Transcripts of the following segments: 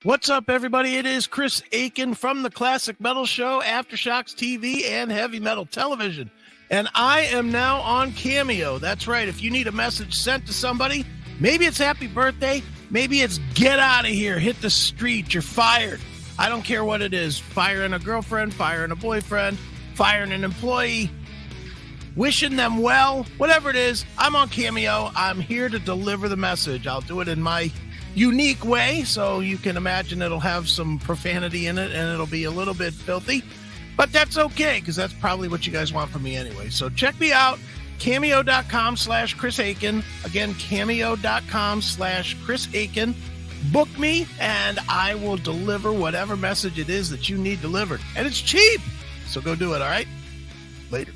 What's up, everybody? It is Chris Aiken from the Classic Metal Show, Aftershocks TV, and Heavy Metal Television. And I am now on Cameo. That's right. If you need a message sent to somebody, maybe it's happy birthday, maybe it's get out of here, hit the street, you're fired. I don't care what it is. Firing a girlfriend, firing a boyfriend, firing an employee, wishing them well, whatever it is, I'm on Cameo. I'm here to deliver the message. I'll do it in my unique way, so you can imagine it'll have some profanity in it and it'll be a little bit filthy, but that's okay because that's probably what you guys want from me anyway. So check me out, cameo.com/Chris Aiken. Again, cameo.com/Chris Aiken. Book me and I will deliver whatever message it is that you need delivered, and it's cheap, so go do it. All right, later.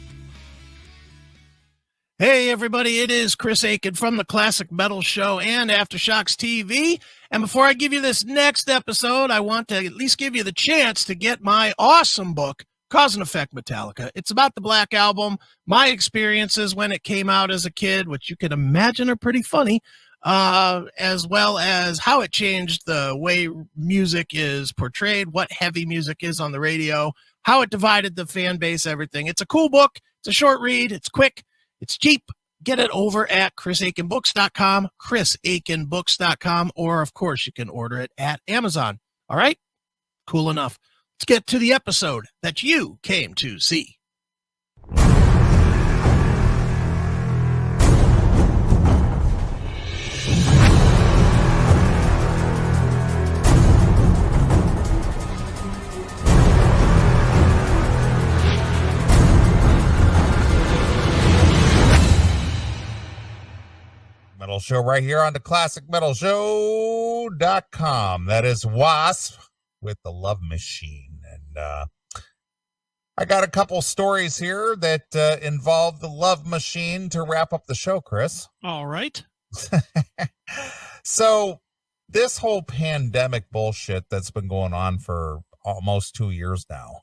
Hey, everybody, it is Chris Aiken from the Classic Metal Show and Aftershocks TV. And before I give you this next episode, I want to at least give you the chance to get my awesome book, Cause and Effect Metallica. It's about the Black Album, my experiences when it came out as a kid, which you can imagine are pretty funny, as well as how it changed the way music is portrayed, what heavy music is on the radio, how it divided the fan base, everything. It's a cool book. It's a short read. It's quick. It's cheap. Get it over at chrisaikenbooks.com, chrisaikenbooks.com, or, of course, you can order it at Amazon. All right? Cool enough. Let's get to the episode that you came to see. Metal Show right here on the ClassicMetalShow.com. That is Wasp with the Love Machine. And I got a couple stories here that involve the Love Machine to wrap up the show, Chris. All right. So this whole pandemic bullshit that's been going on for almost 2 years now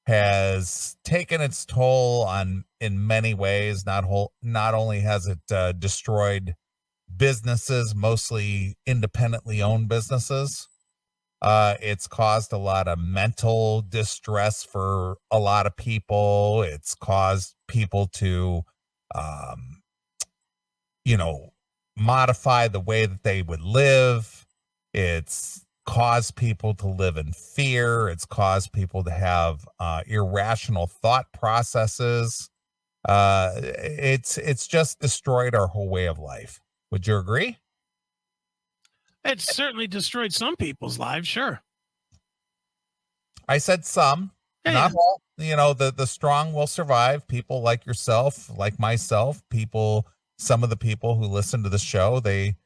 has taken its toll in many ways. Not only has it destroyed businesses, mostly independently owned businesses, it's caused a lot of mental distress for a lot of people. It's caused people to, modify the way that they would live. It's caused people to live in fear. It's caused people to have irrational thought processes. It's just destroyed our whole way of life. Would you agree? It's certainly destroyed some people's lives, sure. I said some, not all. The strong will survive. People like yourself, like myself, some of the people who listen to the show, they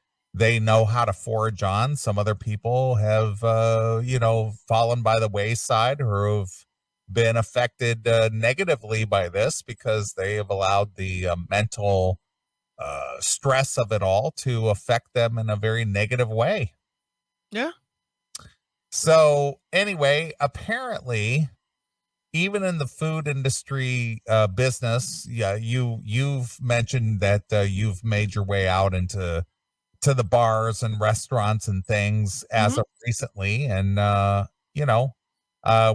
know how to forge on. Some other people have, fallen by the wayside or have been affected negatively by this because they have allowed the mental stress of it all to affect them in a very negative way. Yeah. So anyway, apparently, even in the food industry business, you've mentioned that you've made your way out into the bars and restaurants and things as of recently. And,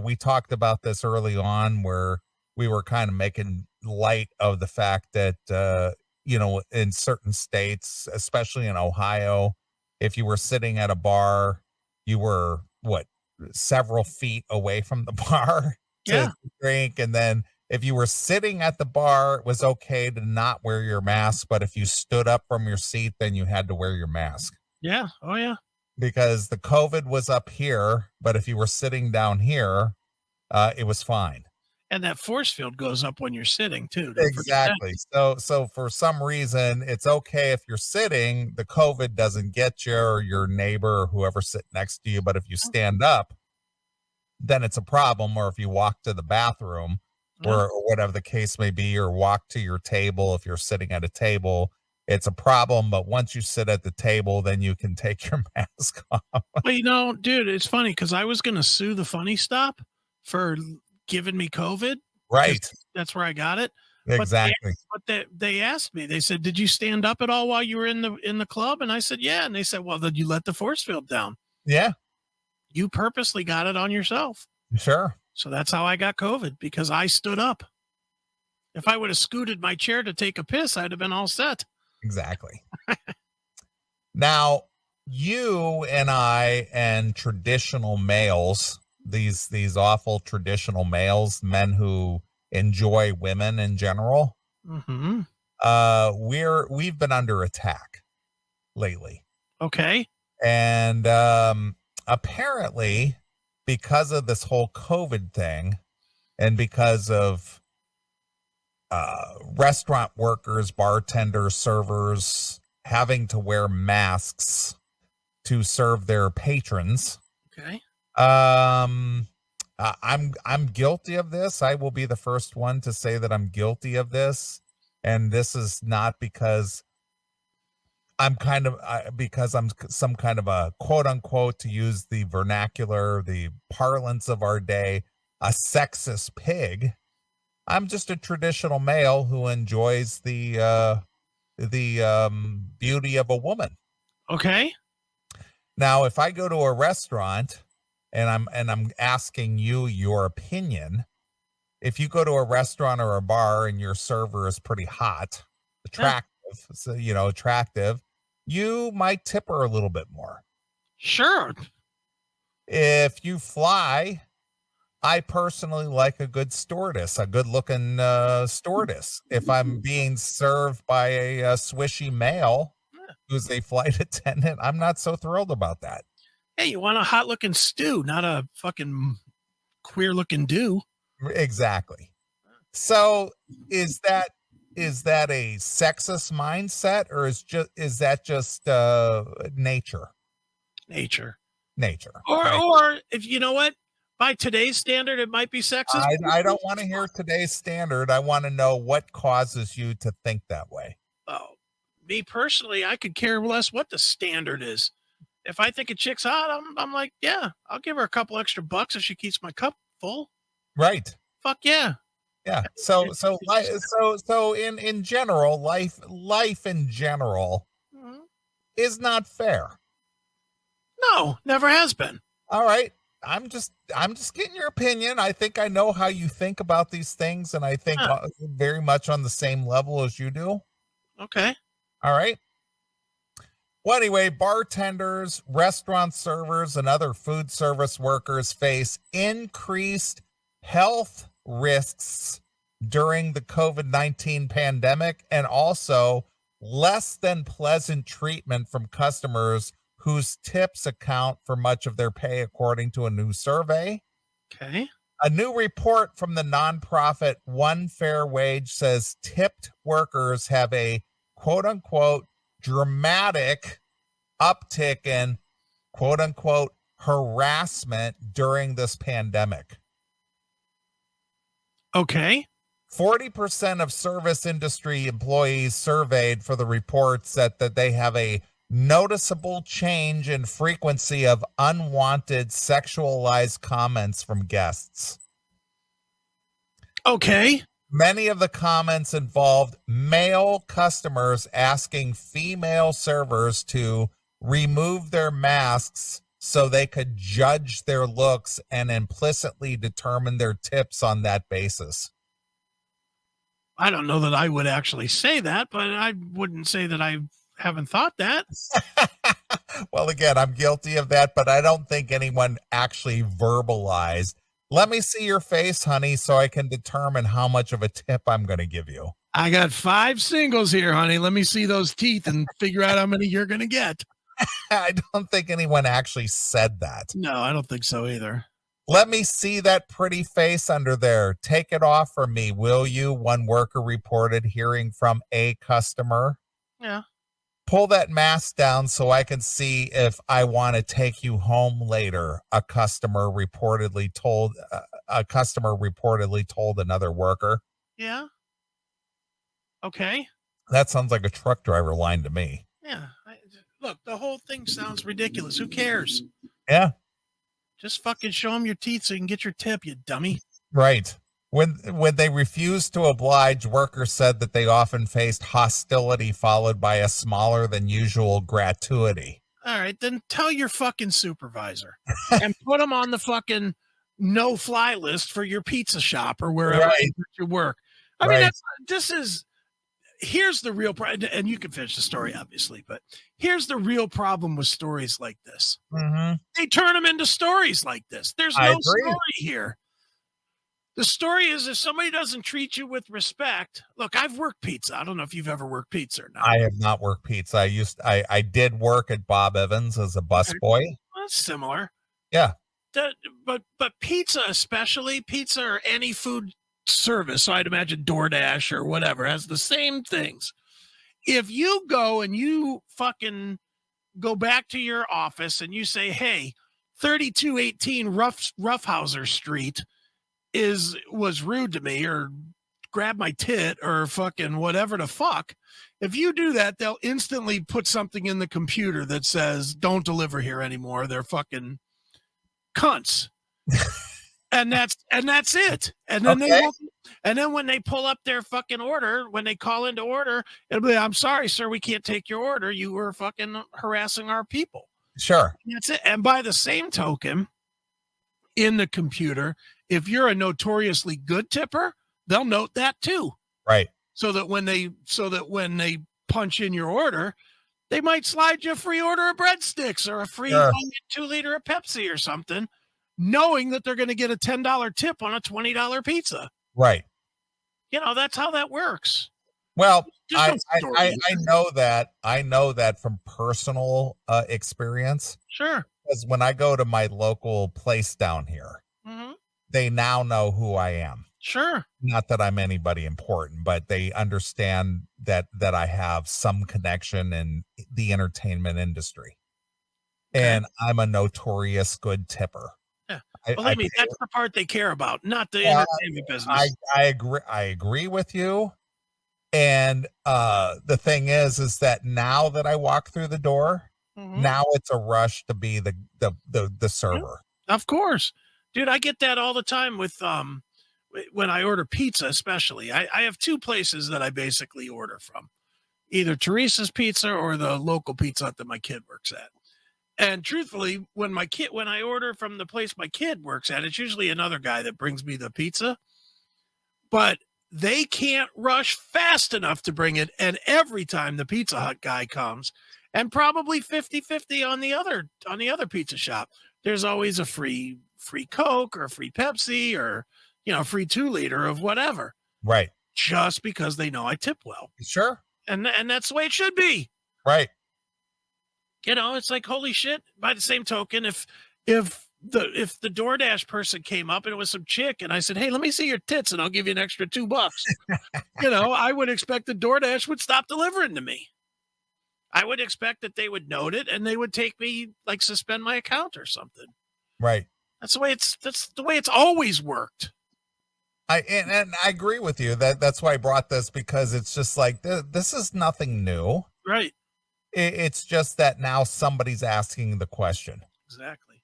we talked about this early on where we were kind of making light of the fact that, in certain states, especially in Ohio, if you were sitting at a bar, you were several feet away from the bar to drink. And then if you were sitting at the bar, it was okay to not wear your mask. But if you stood up from your seat, then you had to wear your mask. Yeah. Oh, yeah. Because the COVID was up here. But if you were sitting down here, it was fine. And that force field goes up when you're sitting, too. Exactly. So for some reason, it's okay if you're sitting, the COVID doesn't get you or your neighbor or whoever sitting next to you. But if you stand up, then it's a problem. Or if you walk to the bathroom, or whatever the case may be, or walk to your table. If you're sitting at a table, it's a problem. But once you sit at the table, then you can take your mask off. Well, dude, it's funny because I was going to sue the Funny Stop for giving me COVID. Right. That's where I got it. Exactly. But they asked me, they said, did you stand up at all while you were in the club? And I said, yeah. And they said, well, did you let the force field down? Yeah. You purposely got it on yourself. Sure. So that's how I got COVID, because I stood up. If I would have scooted my chair to take a piss, I'd have been all set. Exactly. Now, you and I and traditional males, these awful traditional males, men who enjoy women in general, Mm-hmm. we've been under attack lately. Okay. And apparently, because of this whole COVID thing, and because of restaurant workers, bartenders, servers having to wear masks to serve their patrons. Okay. I'm guilty of this. I will be the first one to say that I'm guilty of this, and this is not because because I'm some kind of a quote unquote, to use the vernacular, the parlance of our day, a sexist pig. I'm just a traditional male who enjoys the beauty of a woman. Okay. Now, if I go to a restaurant and I'm asking you your opinion, if you go to a restaurant or a bar and your server is pretty hot, attractive, you might tip her a little bit more. Sure. If you fly, I personally like a good stewardess, a good-looking stewardess. If I'm being served by a swishy male who's a flight attendant, I'm not so thrilled about that. Hey, you want a hot-looking stew, not a fucking queer-looking do. Exactly. So is that a sexist mindset, or is that just nature? Nature. Or if you know what, by today's standard, it might be sexist. I don't want to hear today's standard. I want to know what causes you to think that way. Oh, me personally, I could care less what the standard is. If I think a chick's hot, I'm like, yeah, I'll give her a couple extra bucks if she keeps my cup full. Right. Fuck yeah. Yeah. So in general, life in general is not fair. No, never has been. All right. I'm just getting your opinion. I think I know how you think about these things, and I think very much on the same level as you do. Okay. All right. Well, anyway, bartenders, restaurant servers, and other food service workers face increased health risks during the COVID-19 pandemic, and also less than pleasant treatment from customers whose tips account for much of their pay, according to a new survey. Okay. A new report from the nonprofit One Fair Wage says tipped workers have a quote unquote dramatic uptick in quote unquote harassment during this pandemic. Okay. 40% of service industry employees surveyed for the report said that they have a noticeable change in frequency of unwanted sexualized comments from guests. Okay. Many of the comments involved male customers asking female servers to remove their masks so they could judge their looks and implicitly determine their tips on that basis. I don't know that I would actually say that, but I wouldn't say that I haven't thought that. Well, again, I'm guilty of that, but I don't think anyone actually verbalized. Let me see your face, honey, so I can determine how much of a tip I'm going to give you. I got 5 singles here, honey. Let me see those teeth and figure out how many you're going to get. I don't think anyone actually said that. No, I don't think so either. Let me see that pretty face under there. Take it off for me, will you? One worker reported hearing from a customer. Yeah. Pull that mask down so I can see if I want to take you home later, a customer reportedly told another worker. Yeah. Okay. That sounds like a truck driver line to me. Yeah. Look, the whole thing sounds ridiculous. Who cares? Yeah. Just fucking show them your teeth so you can get your tip, you dummy. Right. When they refused to oblige, workers said that they often faced hostility followed by a smaller than usual gratuity. All right, then tell your fucking supervisor and put them on the fucking no-fly list for your pizza shop or wherever you work. I mean, here's the real problem, and you can finish the story, obviously, but here's the real problem with stories like this. Mm-hmm. They turn them into stories like this. There's no story here. The story is if somebody doesn't treat you with respect. Look, I've worked pizza. I don't know if you've ever worked pizza or not. I have not worked pizza. I did work at Bob Evans as a busboy. Well, that's similar. Yeah. But pizza, especially pizza or any food service, so I'd imagine DoorDash or whatever, has the same things. If you go and you fucking go back to your office and you say, hey, 3218 Roughhouser Street was rude to me or grabbed my tit or fucking whatever the fuck. If you do that, they'll instantly put something in the computer that says, don't deliver here anymore. They're fucking cunts. and that's it. And then then when they pull up their fucking order, when they call into order, it'll be, I'm sorry, sir, we can't take your order. You were fucking harassing our people. Sure. And that's it. And by the same token, in the computer, if you're a notoriously good tipper, they'll note that too. Right. So that when they punch in your order, they might slide you a free order of breadsticks or a free 2-liter of Pepsi or something, knowing that they're going to get a $10 tip on a $20 pizza. Right. You know, that's how that works. Well, I know that. I know that from personal experience. Sure. Because when I go to my local place down here, they now know who I am. Sure. Not that I'm anybody important, but they understand that I have some connection in the entertainment industry. Okay. And I'm a notorious good tipper. Yeah. Believe me, that's the part they care about, not the entertainment business. I agree with you. And the thing is that now that I walk through the door, now it's a rush to be the server. Of course. Dude, I get that all the time with when I order pizza, especially. I have two places that I basically order from, either Teresa's Pizza or the local Pizza Hut that my kid works at. And truthfully, when I order from the place my kid works at, it's usually another guy that brings me the pizza, but they can't rush fast enough to bring it. And every time the Pizza Hut guy comes, and probably 50-50 on the other pizza shop, there's always a free Coke or a free Pepsi or, free 2-liter of whatever. Right. Just because they know I tip well. Sure. And that's the way it should be. Right. It's like, holy shit. By the same token, if the DoorDash person came up and it was some chick and I said, hey, let me see your tits and I'll give you an extra $2. I would expect the DoorDash would stop delivering to me. I would expect that they would note it and they would take me, like, suspend my account or something. Right. That's the way it's always worked. And I agree with you. That's why I brought this, because it's just like this is nothing new. Right. It's just that now somebody's asking the question. Exactly.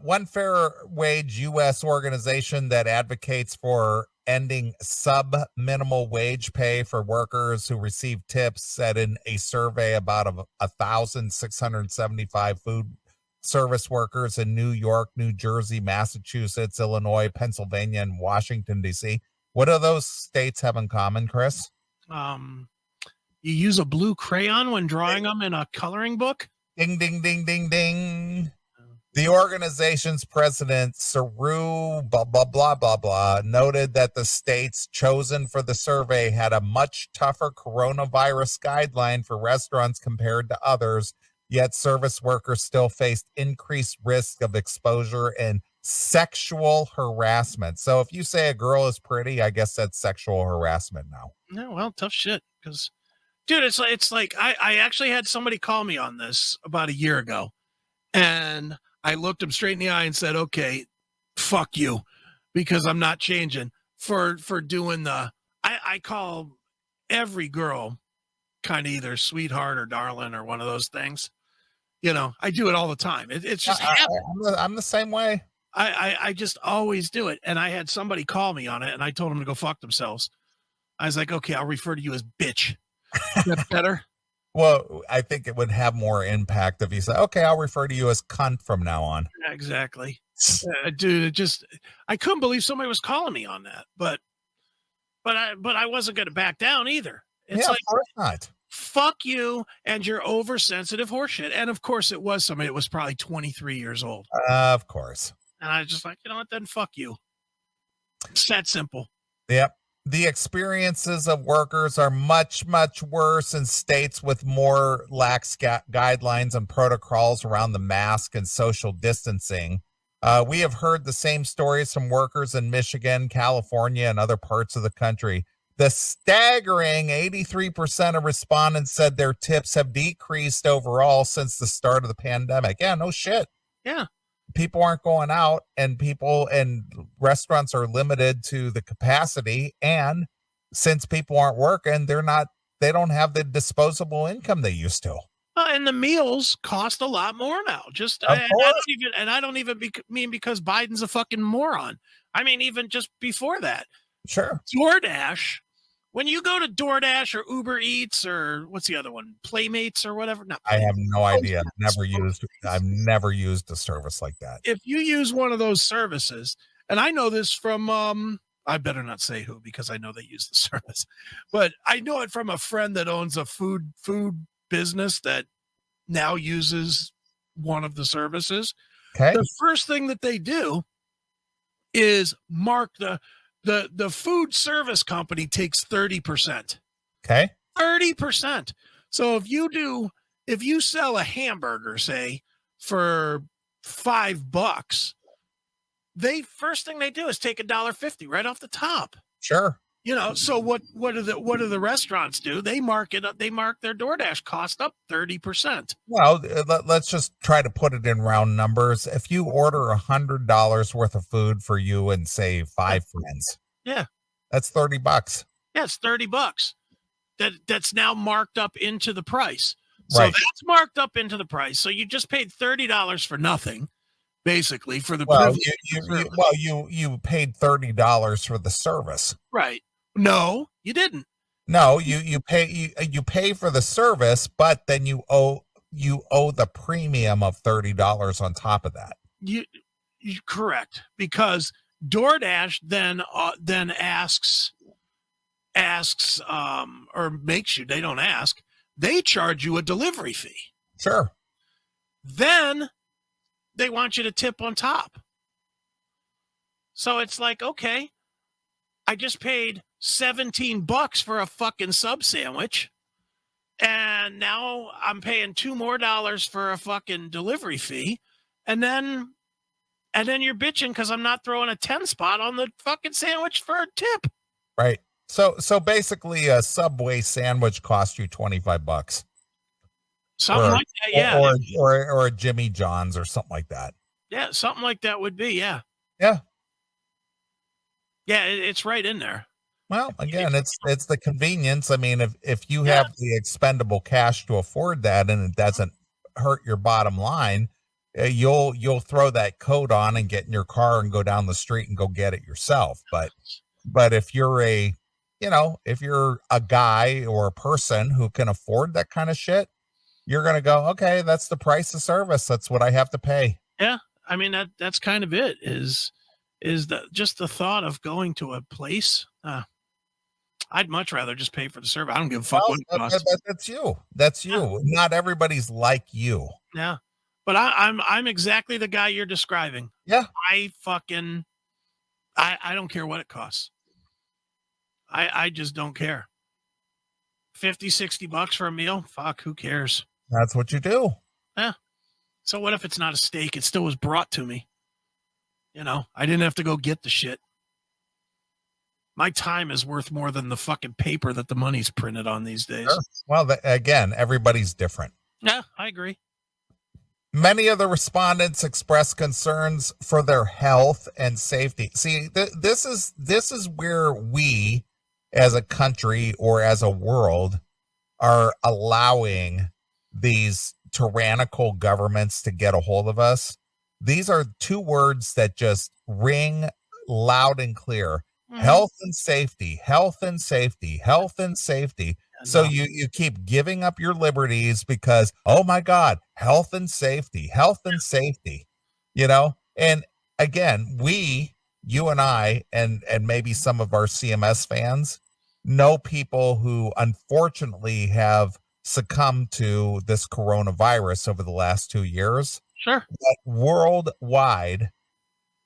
One fair wage U.S. organization that advocates for ending sub-minimal wage pay for workers who receive tips said in a survey about 1,675 food service workers in New York, New Jersey, Massachusetts, Illinois, Pennsylvania, and Washington, D.C. What do those states have in common, Chris? You use a blue crayon when drawing them in a coloring book? Ding, ding, ding, ding, ding. The organization's president, Saru, blah, blah, blah, blah, blah, noted that the states chosen for the survey had a much tougher coronavirus guideline for restaurants compared to others, yet service workers still faced increased risk of exposure and sexual harassment. So if you say a girl is pretty, I guess that's sexual harassment now. No, well, tough shit. Because, dude, it's like I actually had somebody call me on this about a year ago, and I looked him straight in the eye and said, okay, fuck you, because I'm not changing for doing I call every girl kind of either sweetheart or darling or one of those things. I do it all the time. It's just I'm the same way. I just always do it. And I had somebody call me on it and I told them to go fuck themselves. I was like, okay, I'll refer to you as bitch. That's better. Well, I think it would have more impact if you say, okay, I'll refer to you as cunt from now on. Yeah, exactly. Dude, I couldn't believe somebody was calling me on that, but I wasn't going to back down either. It's of course not. Fuck you and your oversensitive horseshit. And of course it was somebody that was probably 23 years old. Of course. And I was just like, you know what, then fuck you. It's that simple. Yep. The experiences of workers are much, much worse in states with more lax guidelines and protocols around the mask and social distancing. We have heard the same stories from workers in Michigan, California, and other parts of the country. The staggering 83% of respondents said their tips have decreased overall since the start of the pandemic. Yeah, no shit. Yeah. People aren't going out, and people and restaurants are limited to the capacity. And since people aren't working, they don't have the disposable income they used to. And the meals cost a lot more now. I don't even mean because Biden's a fucking moron. I mean, even just before that. Sure. DoorDash. When you go to DoorDash or Uber Eats or what's the other one? Playmates or whatever. No, I have no idea. I've never used a service like that. If you use one of those services, and I know this from I better not say who because I know they use the service, but I know it from a friend that owns a food business that now uses one of the services. Okay. The first thing that they do is mark the food service company takes 30%. Okay. 30%. So if you sell a hamburger, say, for $5, first thing they do is take $1.50 right off the top. Sure. So what do the restaurants do? They mark it up. They mark their DoorDash cost up 30%. Well, let's just try to put it in round numbers. If you order $100 worth of food for you and say 5 friends, yeah, that's $30. Yeah, it's $30. That's now marked up into the price. So right. That's marked up into the price. So you just paid $30 for nothing. Basically, for the you paid $30 for the service, right? No, you didn't. No, you pay for the service, but then you owe the premium of $30 on top of that. You correct, because DoorDash then asks or makes you. They don't ask. They charge you a delivery fee. Sure. Then they want you to tip on top. So it's like, okay, I just paid $17 for a fucking sub sandwich, and now I'm paying $2 more for a fucking delivery fee, and then you're bitching because I'm not throwing a 10 spot on the fucking sandwich for a tip. Right. So basically, a Subway sandwich costs you $25. Something like that, yeah. Or a Jimmy John's or something like that. Yeah, something like that would be, yeah. Yeah. Yeah, it's right in there. Well, again, it's the convenience. I mean, if you have the expendable cash to afford that and it doesn't hurt your bottom line, you'll throw that coat on and get in your car and go down the street and go get it yourself. But if you're a guy or a person who can afford that kind of shit, you're going to go, okay, that's the price of service. That's what I have to pay. Yeah. I mean, that's kind of it is just the thought of going to a place. I'd much rather just pay for the service. I don't give a fuck what it costs. That's you. Yeah. Not everybody's like you. Yeah. But I'm exactly the guy you're describing. Yeah. I don't care what it costs. I just don't care. $50, $60 for a meal? Fuck, who cares? That's what you do. Yeah. So what if it's not a steak? It still was brought to me. I didn't have to go get the shit. My time is worth more than the fucking paper that the money's printed on these days. Sure. Well, again, everybody's different. Yeah, I agree. Many of the respondents expressed concerns for their health and safety. See, this is where we, as a country or as a world, are allowing these tyrannical governments to get a hold of us. These are two words that just ring loud and clear. Mm-hmm. Health and safety, health and safety, health and safety. So you keep giving up your liberties because, oh my God, health and safety, and again, you and I, and maybe some of our CMS fans know people who unfortunately have succumbed to this coronavirus over the last 2 years. Sure. But worldwide,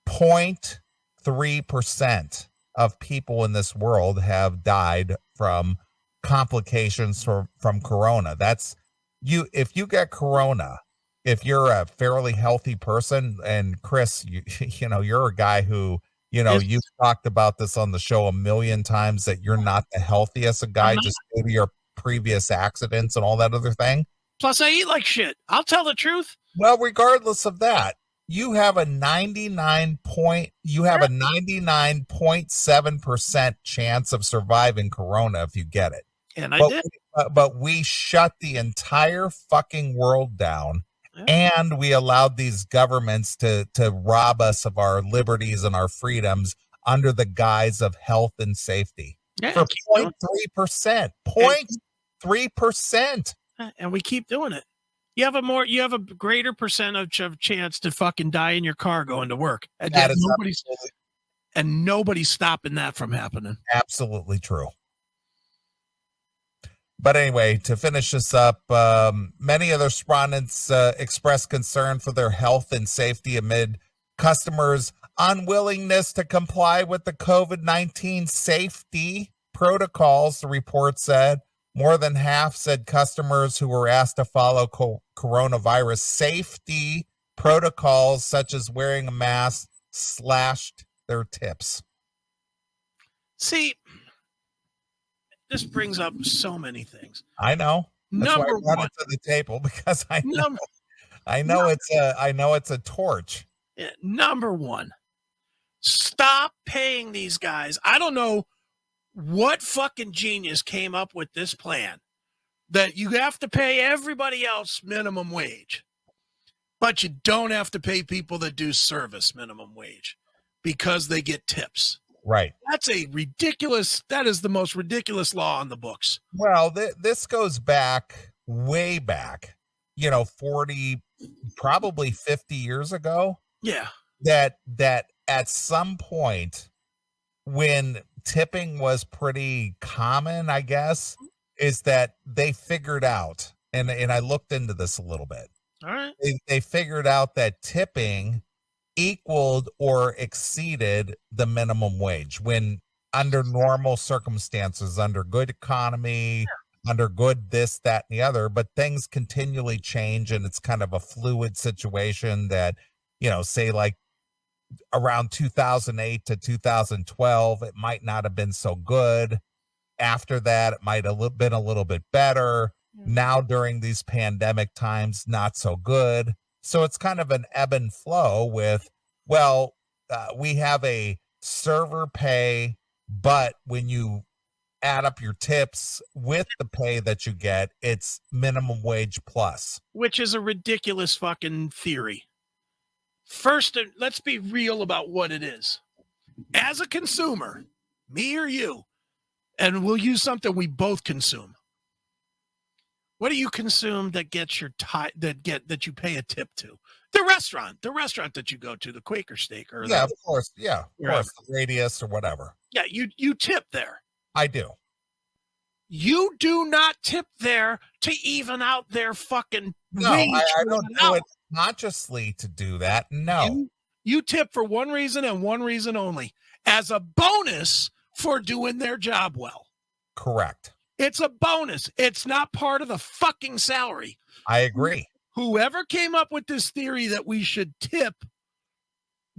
0.3% of people in this world have died from complications from corona. That's if you get corona, if you're a fairly healthy person, and Chris, you're a guy who, you've talked about this on the show a million times, that you're not the healthiest of guy just due to your previous accidents and all that other thing. Plus I eat like shit. I'll tell the truth. Well, regardless of that, you have a 99.7% chance of surviving corona if you get it. And I did. But we shut the entire fucking world down, and we allowed these governments to rob us of our liberties and our freedoms under the guise of health and safety. For 0.3%. 0.3%. And we keep doing it. You have a greater percentage of chance to fucking die in your car going to work. And nobody's stopping that from happening. Absolutely true. But anyway, to finish this up, many other respondents expressed concern for their health and safety amid customers' unwillingness to comply with the COVID-19 safety protocols, the report said. More than half said customers who were asked to follow coronavirus safety protocols, such as wearing a mask, slashed their tips. See, this brings up so many things. I know. That's why I brought it to the table, because I know it's a torch. Yeah, number one, stop paying these guys. I don't know what fucking genius came up with this plan that you have to pay everybody else minimum wage, but you don't have to pay people that do service minimum wage because they get tips. Right. That is the most ridiculous law on the books. Well, this goes back, way back, 40, probably 50 years ago. Yeah. That at some point, when tipping was pretty common, I guess, is that they figured out, and I looked into this a little bit. All right. They figured out that tipping equaled or exceeded the minimum wage when under normal circumstances, under good economy, under good this, that, and the other. But things continually change, and it's kind of a fluid situation that, say like around 2008 to 2012, it might not have been so good. After that, it might have been a little bit better. Now, during these pandemic times, not so good. So it's kind of an ebb and flow with, we have a server pay, but when you add up your tips with the pay that you get, it's minimum wage plus. Which is a ridiculous fucking theory. First, let's be real about what it is. As a consumer, me or you, and we'll use something we both consume. What do you consume that gets your that you pay a tip to? The restaurant that you go to, the Quaker Steak, or of course, the Radius or whatever. Yeah, you tip there. I do. You do not tip there to even out their fucking wage. I don't do it consciously to do that. No. You tip for one reason and one reason only, as a bonus for doing their job well. Correct. It's a bonus. It's not part of the fucking salary. I agree. Whoever came up with this theory that we should tip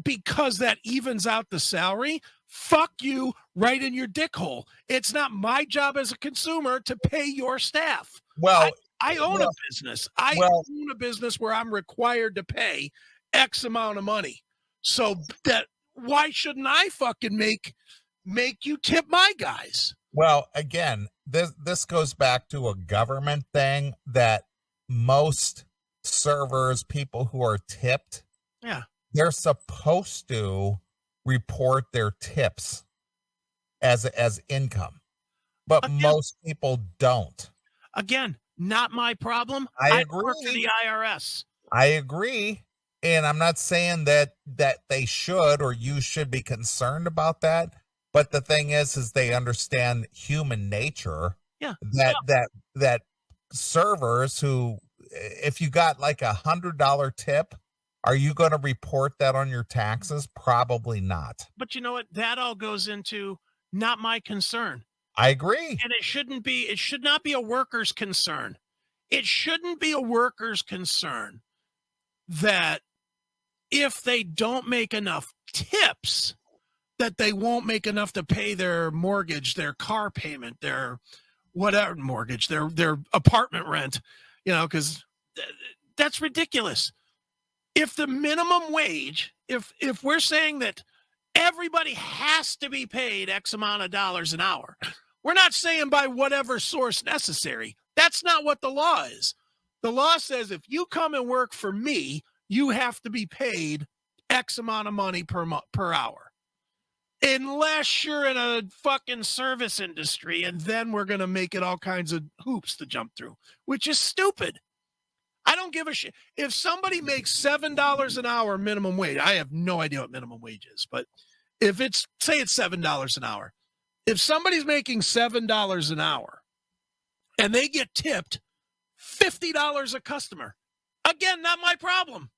because that evens out the salary, fuck you right in your dick hole. It's not my job as a consumer to pay your staff. Well, I own a business. I own a business where I'm required to pay X amount of money. So that why shouldn't I fucking make you tip my guys? Well, again, this goes back to a government thing that most servers, people who are tipped, they're supposed to report their tips as income. but Again, most people don't. again, not my problem. I don't work for agree. the IRS. I agree. And I'm not saying that they should or you should be concerned about that. But the thing is they understand human nature. Yeah. That servers who, if you got like $100 tip, are you going to report that on your taxes? Probably not. But you know what? That all goes into not my concern. I agree. And it should not be a worker's concern. It shouldn't be a worker's concern that if they don't make enough tips, that they won't make enough to pay their mortgage, their car payment, their whatever mortgage, their apartment rent, because that's ridiculous. If the minimum wage, if we're saying that everybody has to be paid X amount of dollars an hour, we're not saying by whatever source necessary. That's not what the law is. The law says if you come and work for me, you have to be paid X amount of money per hour. Unless you're in a fucking service industry, and then we're going to make it all kinds of hoops to jump through, which is stupid. I don't give a shit. If somebody makes $7 an hour minimum wage, I have no idea what minimum wage is, but if it's, say it's $7 an hour, if somebody's making $7 an hour and they get tipped $50 a customer, again, not my problem.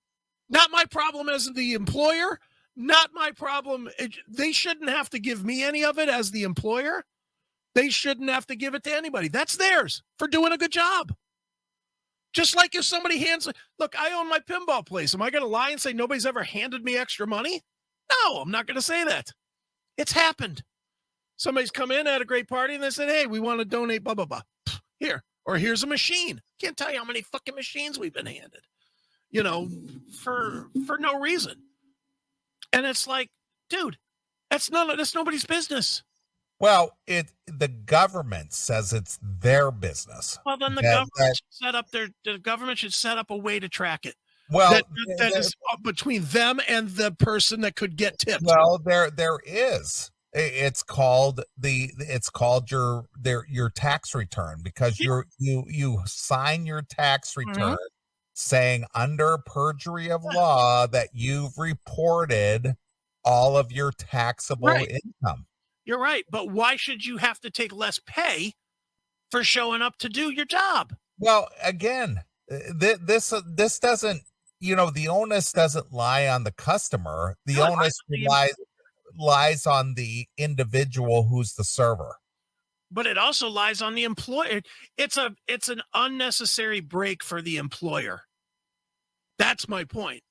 Not my problem as the employer. Not my problem. They shouldn't have to give me any of it as the employer. They shouldn't have to give it to anybody. That's theirs for doing a good job. Just like if somebody look, I own my pinball place. Am I going to lie and say nobody's ever handed me extra money? No, I'm not going to say that. It's happened. Somebody's come in at a great party and they said, hey, we want to donate blah, blah, blah. Here. Or here's a machine. Can't tell you how many fucking machines we've been handed, for no reason. And it's like, dude, that's nobody's business. Well, the government says it's their business. Well, then the government should set up a way to track it. Well, that is between them and the person that could get tipped. Well, there is. It's called your tax return, because you sign your tax return saying under perjury of law that you've reported all of your taxable income. You're right, but why should you have to take less pay for showing up to do your job? Well, again, this doesn't, the onus doesn't lie on the customer. The onus lies on the individual who's the server. But it also lies on the employer. It's an unnecessary break for the employer. That's my point.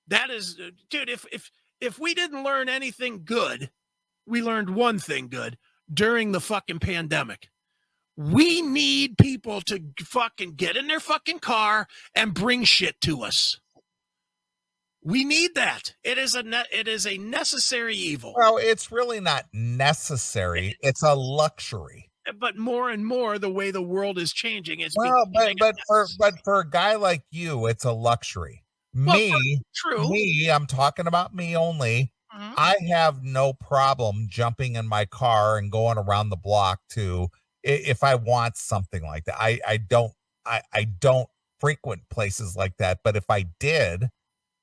That is, dude, if we didn't learn anything good, we learned one thing good during the fucking pandemic. We need people to fucking get in their fucking car and bring shit to us. We need that. It is a necessary evil. Well, it's really not necessary. It's a luxury. But more and more, the way the world is changing, it's but for a guy like you, it's a luxury. I'm talking about me only. Mm-hmm. I have no problem jumping in my car and going around the block if I want something like that. I don't frequent places like that, but if I did,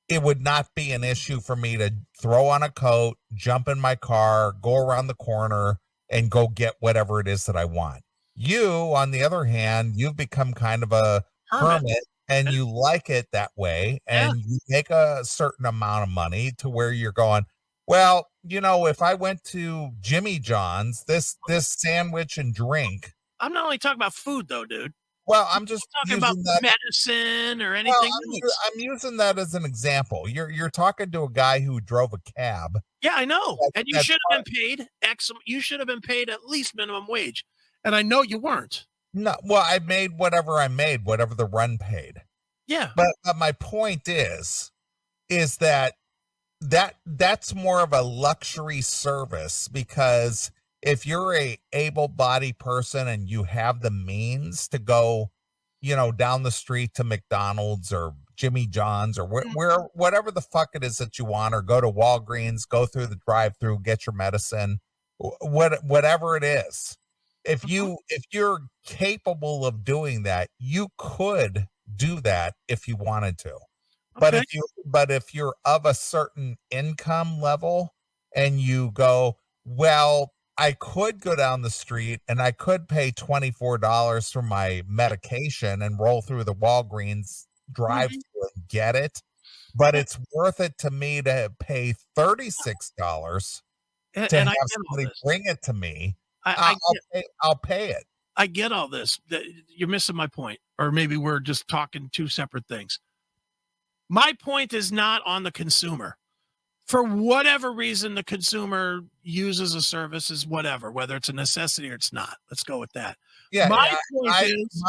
it would not be an issue for me to throw on a coat, jump in my car, go around the corner, and go get whatever it is that I want. You, on the other hand, you've become kind of a hermit, and you like it that way, and you make a certain amount of money to where you're going, well, if I went to Jimmy John's, this sandwich and drink. I'm not only talking about food, though, dude. Well, I'm just talking about medicine or anything. Well, I'm using that as an example. You're talking to a guy who drove a cab. Yeah, I know. And you should have been paid you should have been paid at least minimum wage. And I know you weren't. No, well, I made whatever the run paid. Yeah. But my point is that's more of a luxury service, because if you're a able-bodied person and you have the means to go, down the street to McDonald's or Jimmy John's or whatever the fuck it is that you want, or go to Walgreens, go through the drive-through, get your medicine, whatever it is. If you're capable of doing that, you could do that if you wanted to. Okay. But if you're of a certain income level and you go, well, I could go down the street and I could pay $24 for my medication and roll through the Walgreens drive-thru and get it, but it's worth it to me to pay $36 to And have I get all somebody this. bring it to me. I I'll pay it. I get all this. You're missing my point, or maybe we're just talking two separate things. My point is not on the consumer. For whatever reason, the consumer uses a service as whatever, whether it's a necessity or it's not. Let's go with that. Yeah, My point is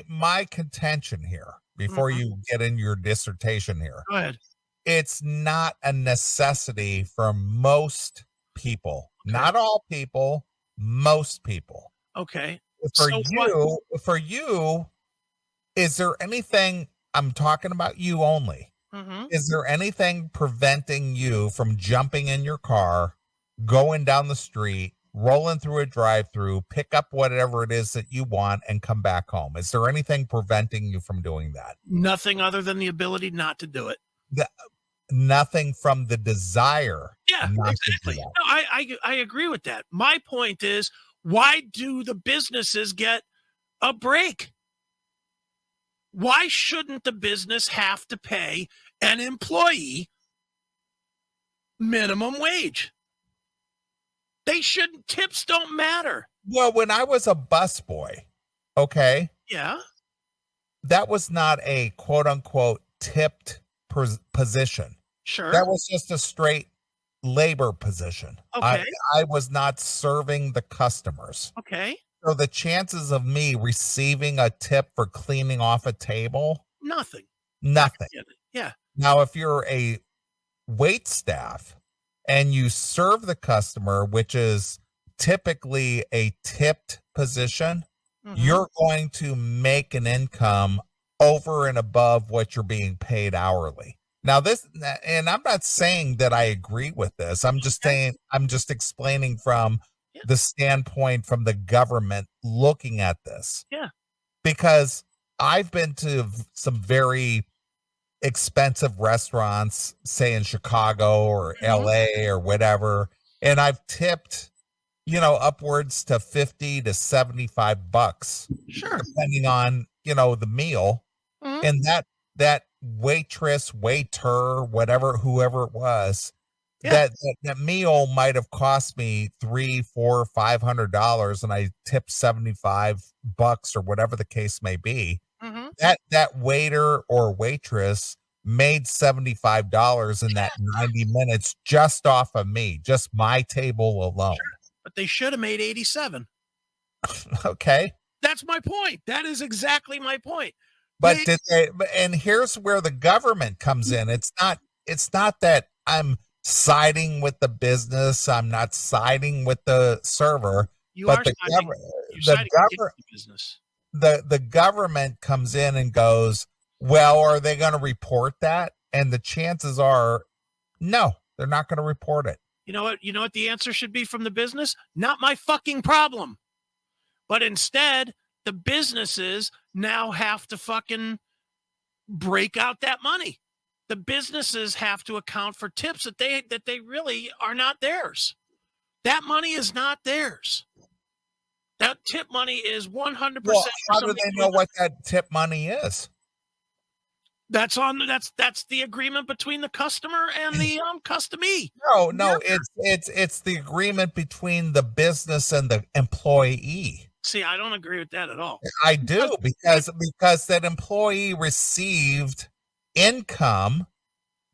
my contention here, before you get in your dissertation here, go ahead. it's not a necessity for most people. Okay. Not all people, most people. Okay. For you, is there anything, I'm talking about you only, is there anything preventing you from jumping in your car, going down the street, rolling through a drive-through, pick up whatever it is that you want and come back home? Is there anything preventing you from doing that? Nothing other than the ability not to do it. Nothing from the desire. Yeah, exactly. No, I agree with that. My point is, why do the businesses get a break? Why shouldn't the business have to pay an employee minimum wage? They shouldn't. Tips don't matter. Well, when I was a busboy, okay? Yeah. That was not a quote unquote tipped position. Sure. That was just a straight labor position. Okay. I was not serving the customers. Okay. So the chances of me receiving a tip for cleaning off a table, nothing. Yeah. Now, if you're a wait staff and you serve the customer, which is typically a tipped position, you're going to make an income over and above what you're being paid hourly. Now and I'm not saying that I agree with this. I'm just saying, I'm just explaining from the standpoint from the government looking at this. Yeah. Because I've been to some very expensive restaurants, say in Chicago or LA or whatever, and I've tipped, upwards to $50 to $75, sure, depending on, the meal. And that waitress, waiter, whatever, whoever it was, that meal might have cost me $300, $400, $500, and I tipped $75 or whatever the case may be. That waiter or waitress made $75 in that 90 minutes just off of me, just my table alone. Sure. But they should have made 87. Okay. That's my point. That is exactly my point. But and here's where the government comes in. It's not that I'm siding with the business. I'm not siding with the server. The government comes in and goes, well, are they going to report that? And the chances are, no, they're not going to report it. You know what the answer should be from the business? Not my fucking problem. But instead, the businesses now have to fucking break out that money. The businesses have to account for tips that they really are not theirs. That money is not theirs. That tip money is 100%. Well, how do they know what that tip money is? That's the agreement between the customer and the customee. No, it's the agreement between the business and the employee. See, I don't agree with that at all. I do, because that employee received income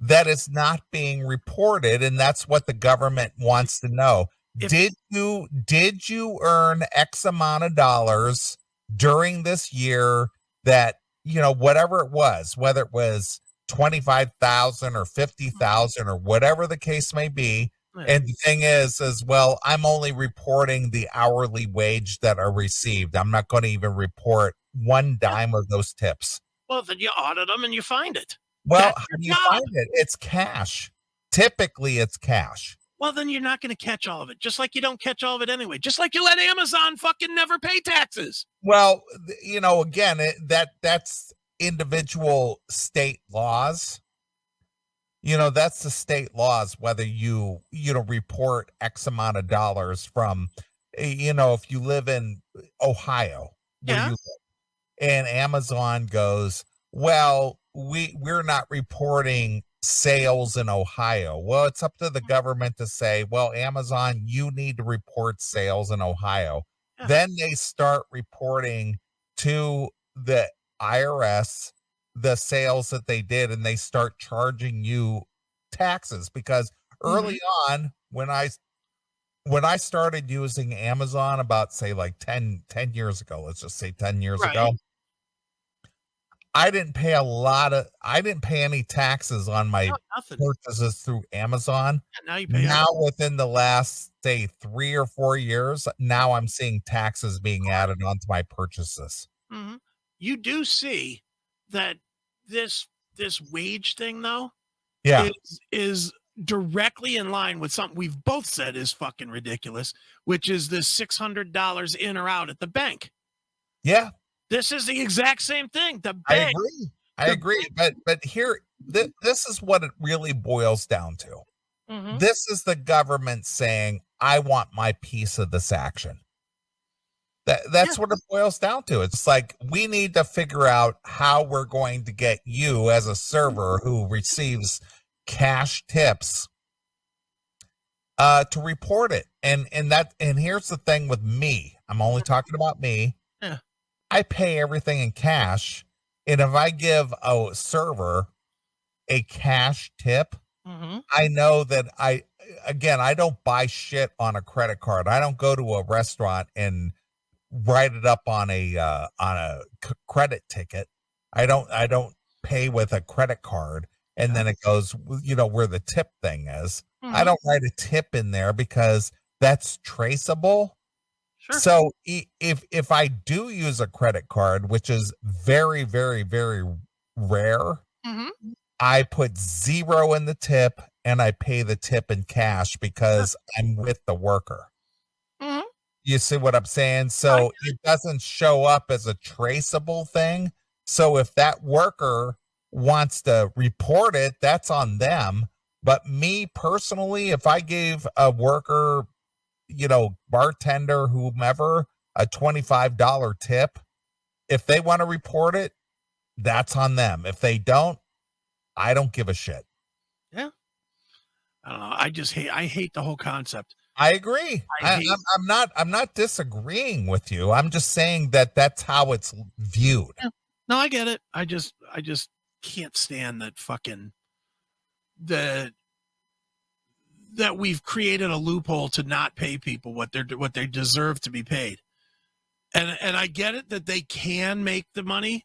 that is not being reported, and that's what the government wants to know. Did you earn X amount of dollars during this year that, whatever it was, whether it was 25,000 or 50,000 or whatever the case may be. And the thing is, well, I'm only reporting the hourly wage that I received. I'm not going to even report one dime of those tips. Well, then you audit them and you find it. Well, how do you find it? It's cash. Typically, it's cash. Well, then you're not going to catch all of it. Just like you don't catch all of it anyway. Just like you let Amazon fucking never pay taxes. Well, again, that's individual state laws. That's the state laws, whether you report X amount of dollars from, if you live in Ohio, where you live, and Amazon goes, well, we're not reporting sales in Ohio. Well, it's up to the government to say, well, Amazon, you need to report sales in Ohio. Yeah. Then they start reporting to the IRS the sales that they did, and they start charging you taxes, because early on, when I started using Amazon about, say, like 10 years ago, let's just say 10 years ago, I didn't pay any taxes on my purchases through Amazon. Yeah, now you pay. Now within the last, say, 3 or 4 years, now I'm seeing taxes being added onto my purchases. Mm-hmm. You do see that this wage thing, though, is directly in line with something we've both said is fucking ridiculous, which is this $600 in or out at the bank. Yeah. This is the exact same thing. The bank. I agree. But here, this is what it really boils down to. Mm-hmm. This is the government saying, I want my piece of this action. That's what it boils down to. It's like, we need to figure out how we're going to get you as a server who receives cash tips to report it. And here's the thing with me. I'm only talking about me. Yeah. I pay everything in cash. And if I give a server a cash tip, I know that I don't buy shit on a credit card. I don't go to a restaurant and write it up on a credit ticket. I don't pay with a credit card and then it goes, where the tip thing is. I don't write a tip in there because that's traceable. Sure. So if I do use a credit card, which is very, very, very rare, I put 0 in the tip and I pay the tip in cash because I'm with the worker. You see what I'm saying? So it doesn't show up as a traceable thing. So if that worker wants to report it, that's on them. But me personally, if I gave a worker, bartender, whomever, a $25 tip, if they want to report it, that's on them. If they don't, I don't give a shit. Yeah. I don't know. I hate the whole concept. I agree. I'm not disagreeing with you. I'm just saying that that's how it's viewed. Yeah. No, I get it. I just can't stand that fucking that we've created a loophole to not pay people what they deserve to be paid. And I get it that they can make the money,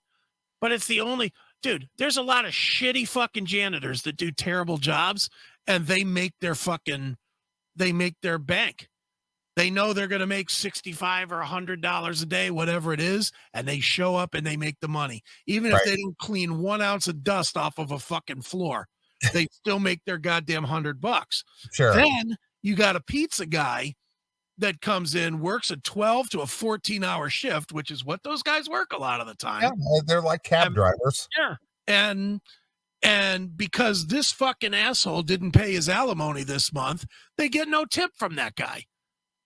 but it's the only dude. There's a lot of shitty fucking janitors that do terrible jobs, and they make their bank. They know they're going to make $65 or $100 a day, whatever it is, and they show up and they make the money. Even if they don't clean 1 ounce of dust off of a fucking floor, they still make their goddamn $100. Sure. Then you got a pizza guy that comes in, works a 12 to a 14-hour shift, which is what those guys work a lot of the time. Yeah, they're like cab drivers. Yeah. And because this fucking asshole didn't pay his alimony this month, they get no tip from that guy.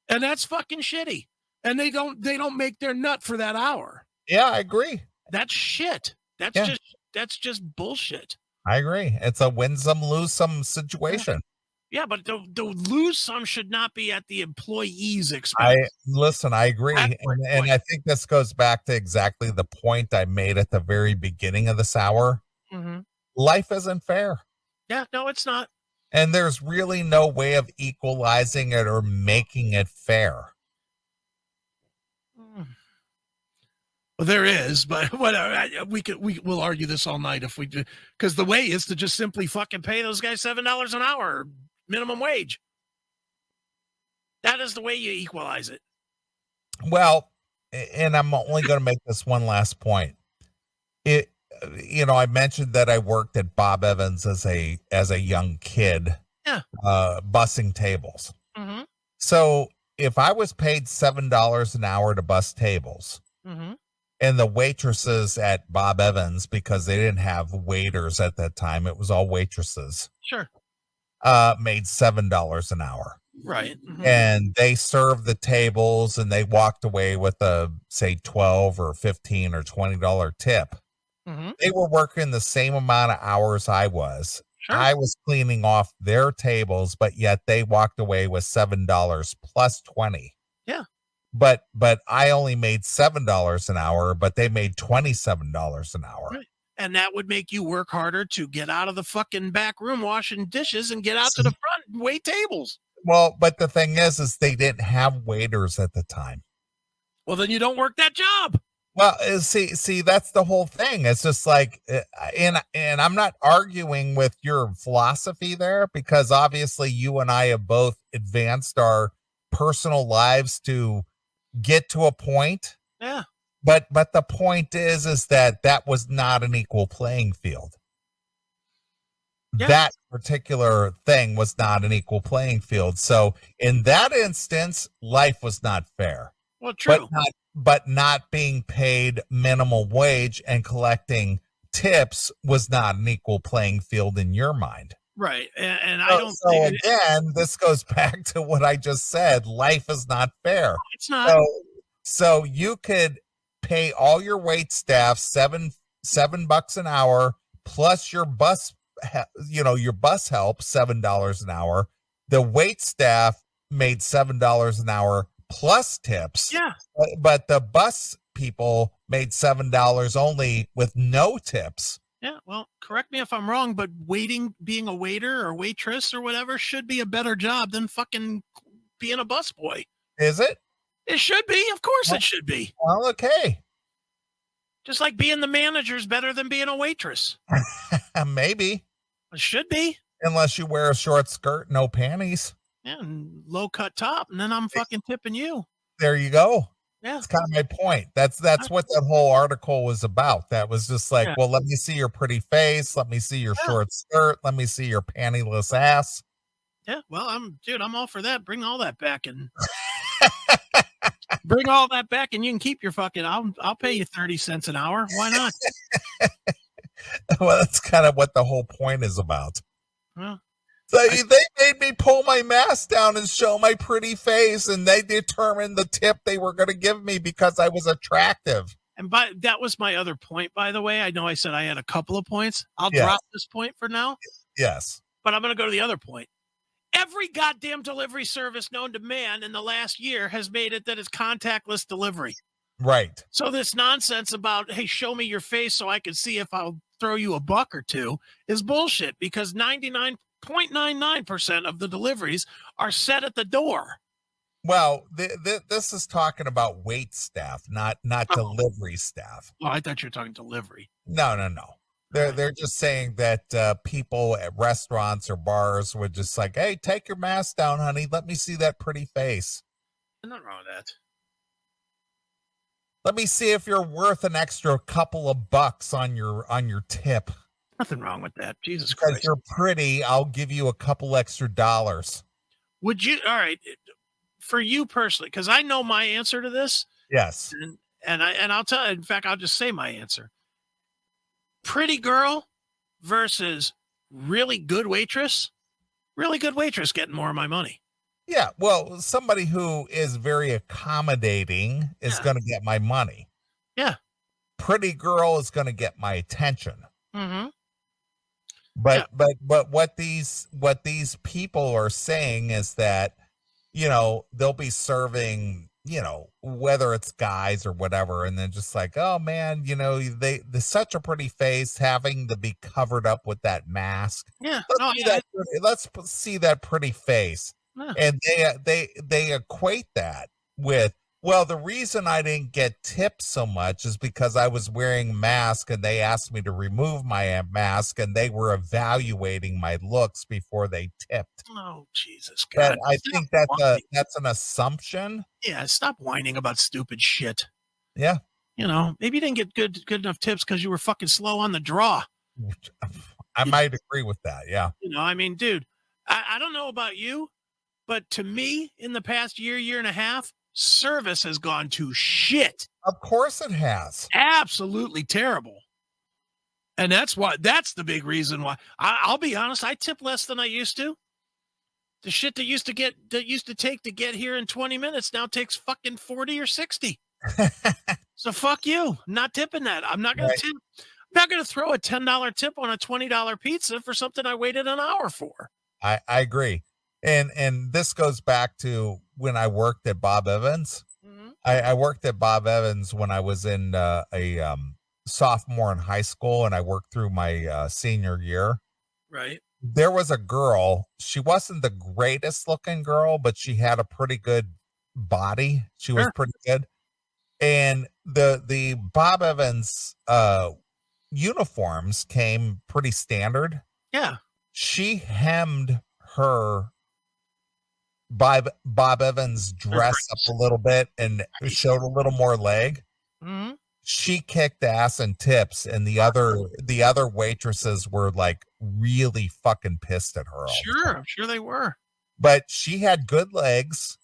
And that's fucking shitty. And they don't make their nut for that hour. Yeah, I agree. That's shit. That's just bullshit. I agree. It's a win some, lose some situation. Yeah, but the lose some should not be at the employee's expense. I agree. And I think this goes back to exactly the point I made at the very beginning of this hour. Mm-hmm. Life isn't fair. Yeah, no, it's not. And there's really no way of equalizing it or making it fair. Well, there is, but whatever. We'll argue this all night if we do, because the way is to just simply fucking pay those guys $7 an hour minimum wage. That is the way you equalize it. Well, and I'm only going to make this one last point. I mentioned that I worked at Bob Evans as a young kid, Yeah. Bussing tables. Mm-hmm. So if I was paid $7 an hour to bus tables, Mm-hmm. and the waitresses at Bob Evans, because they didn't have waiters at that time, it was all waitresses, Sure. made $7 an hour. Right. Mm-hmm. And they served the tables and they walked away with a, say, 12 or 15 or $20 tip. Mm-hmm. They were working the same amount of hours I was. Sure. I was cleaning off their tables, but yet they walked away with $7 plus 20. Yeah. But I only made $7 an hour, but they made $27 an hour. Right. And that would make you work harder to get out of the fucking back room washing dishes and get out to the front and wait tables. Well, but the thing is they didn't have waiters at the time. Well, then you don't work that job. Well, see, that's the whole thing. It's just like, and I'm not arguing with your philosophy there, because obviously you and I have both advanced our personal lives to get to a point. Yeah. But the point is that was not an equal playing field. Yeah. That particular thing was not an equal playing field. So in that instance, life was not fair. Well, true. But not being paid minimum wage and collecting tips was not an equal playing field in your mind. Right. And I don't so think again, this goes back to what I just said. Life is not fair. It's not. So you could pay all your wait staff $7 an hour plus your bus, your bus help $7 an hour. The wait staff made $7 an hour plus tips. Yeah. But the bus people made $7 only with no tips. Yeah, well, correct me if I'm wrong, but being a waiter or waitress or whatever should be a better job than fucking being a busboy. Is it? It should be. Of course it should be. Well, okay. Just like being the manager is better than being a waitress. Maybe. It should be. Unless you wear a short skirt, no panties. Yeah, and low cut top, and then I'm fucking tipping you. There you go. Yeah. That's kind of my point. That's what that whole article was about. That was just like, well, let me see your pretty face. Let me see your short skirt. Let me see your pantyless ass. Yeah. Well, I'm all for that. Bring all that back and bring all that back, and you can keep your fucking, I'll pay you 30 cents an hour. Why not? Well, that's kind of what the whole point is about. Well, so they made me pull my mask down and show my pretty face, and they determined the tip they were going to give me because I was attractive. And that was my other point, by the way. I know I said I had a couple of points. I'll drop this point for now. Yes. But I'm going to go to the other point. Every goddamn delivery service known to man in the last year has made it that it's contactless delivery. Right. So this nonsense about, hey, show me your face so I can see if I'll throw you a buck or two is bullshit, because 99.99% of the deliveries are set at the door. Well, this is talking about wait staff, not delivery staff. Oh, I thought you were talking delivery. No. They're just saying that people at restaurants or bars would just like, hey, take your mask down, honey. Let me see that pretty face. Nothing wrong with that. Let me see if you're worth an extra couple of bucks on your tip. Nothing wrong with that. Jesus Christ. Christ. You're pretty. I'll give you a couple extra dollars. Would you? All right. For you personally, because I know my answer to this. Yes. And I'll tell you, in fact, I'll just say my answer. Pretty girl versus really good waitress. Really good waitress getting more of my money. Yeah, well, somebody who is very accommodating is going to get my money. Yeah. Pretty girl is going to get my attention. Mm-hmm. But what these people are saying is that, they'll be serving, whether it's guys or whatever, and then just like, oh man, they're such a pretty face, having to be covered up with that mask. Yeah. Let's see that pretty face. Yeah. And they equate that with, well, the reason I didn't get tips so much is because I was wearing a mask and they asked me to remove my mask and they were evaluating my looks before they tipped. Oh, Jesus God. But I think that's an assumption. Yeah, stop whining about stupid shit. Yeah. Maybe you didn't get good enough tips because you were fucking slow on the draw. I might agree with that, yeah. I mean, dude, I don't know about you, but to me, in the past year and a half, service has gone to shit. Of course it has. Absolutely terrible. And that's the big reason why. I'll be honest, I tip less than I used to. The shit that used to take to get here in 20 minutes now takes fucking 40 or 60. So fuck you. I'm not tipping that. I'm not going to tip. I'm not going to throw a $10 tip on a $20 pizza for something I waited an hour for. I agree. And this goes back to when I worked at Bob Evans. Mm-hmm. I worked at Bob Evans when I was in a sophomore in high school, and I worked through my senior year. Right. There was a girl. She wasn't the greatest looking girl, but she had a pretty good body. She was pretty good. And the Bob Evans uniforms came pretty standard. Yeah. She hemmed her Bob Evans dress up a little bit and showed a little more leg. Mm-hmm. She kicked ass and tips, and the other waitresses were like really fucking pissed at her. Sure, I'm sure they were. But she had good legs.